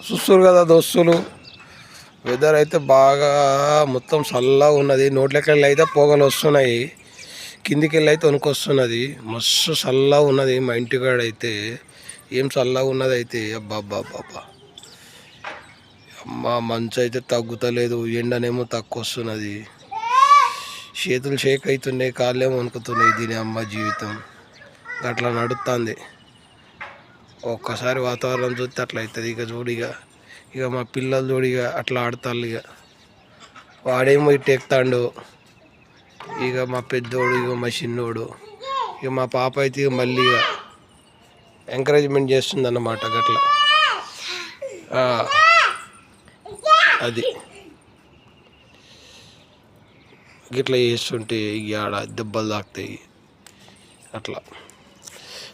చూస్తారు కదా దోస్తులు, వెదర్ అయితే బాగా మొత్తం చల్లగా ఉన్నది. నోట్లకెళ్ళి అయితే పొగలు వస్తున్నాయి, కిందికి వెళ్ళి అయితే వణుకొస్తున్నది. మస్తు చల్లగా ఉన్నది. మా ఇంటికాడ అయితే ఏం చల్లగా ఉన్నది అయితే. అబ్బాబ్బాబ్బా, అమ్మ మంచు అయితే తగ్గుతలేదు, ఎండనేమో తక్కువ వస్తున్నది. చేతులు షేక్ అవుతున్నాయి, కాళ్ళేమో వణుకుతున్నాయి. దీని అమ్మ జీవితం అట్లా నడుస్తుంది. ఒక్కసారి వాతావరణం చూస్తే అట్లా అవుతుంది. ఇక చూడిగా ఇక మా పిల్లలు చూడిగా అట్లా ఆడతాళ్ళు. ఇక వాడేమో ఇటు ఎక్కుతాడు, ఇక మా పెద్దోడు, ఇక మా చిన్నోడు, ఇక మా పాప అయితే ఇక మళ్ళీ ఇక ఎంకరేజ్మెంట్ చేస్తుంది అన్నమాట. గట్లా అది గిట్లా చేస్తుంటే ఇక ఆడ దెబ్బలు తాకుతాయి. అట్లా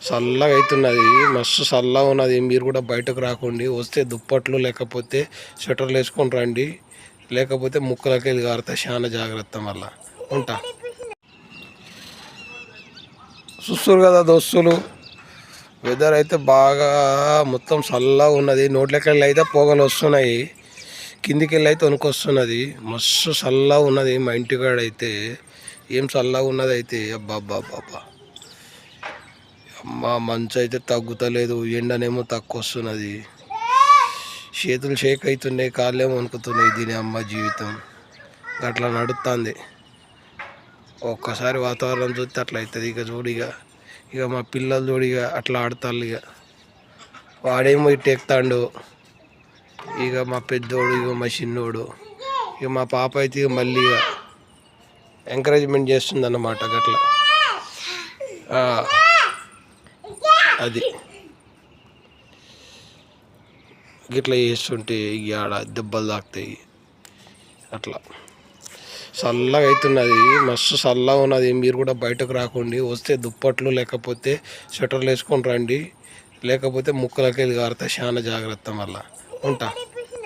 చల్లగా అవుతున్నది, మస్తు చల్లగా ఉన్నది. మీరు కూడా బయటకు రాకండి, వస్తే దుప్పట్లు లేకపోతే స్వెటర్లు వేసుకొని రండి, లేకపోతే ముక్కలకి వెళ్ళి కారుతా. చాలా జాగ్రత్త. మళ్ళా ఉంటా. చూస్తారు కదా దోస్తులు, వెదర్ అయితే బాగా మొత్తం చల్లగా ఉన్నది. నోట్లకెళ్ళి అయితే పొగలు వస్తున్నాయి, కిందికి వెళ్ళి అయితే వణుకొస్తున్నది. మస్తు చల్లగా ఉన్నది. మా ఇంటికాడ అయితే ఏం చల్లగా ఉన్నది అయితే. అబ్బాబ్బాబ్బా, అమ్మ మంచు అయితే తగ్గుతలేదు, ఎండనేమో తక్కువ వస్తున్నది. చేతులు షేక్ అవుతున్నాయి, కాళ్ళేమో వణుకుతున్నాయి. దీని అమ్మ జీవితం అట్లా నడుస్తుంది. ఒక్కసారి వాతావరణం చూస్తే అట్లా అవుతుంది. ఇక చూడిగా ఇక మా పిల్లలు చూడిగా అట్లా ఆడతాళ్ళు. ఇక వాడేమో ఇటు ఎక్కుతాడు, ఇక మా పెద్దోడు, ఇక మా చిన్నోడు, ఇక మా పాప అయితే ఇక మళ్ళీ ఇక ఎంకరేజ్మెంట్ చేస్తుంది అన్నమాట. గట్లా అది గిట్లా చేస్తుంటే ఇక ఆడ దెబ్బలు తాకుతాయి. అట్లా చల్లగా అవుతున్నది, మస్తు చల్లగా ఉన్నది. మీరు కూడా బయటకు రాకండి, వస్తే దుప్పట్లు లేకపోతే స్వెటర్లు వేసుకొని రండి, లేకపోతే ముక్కలకి వెళ్ళి కారుతా. చాలా జాగ్రత్త. మళ్ళా ఉంటా.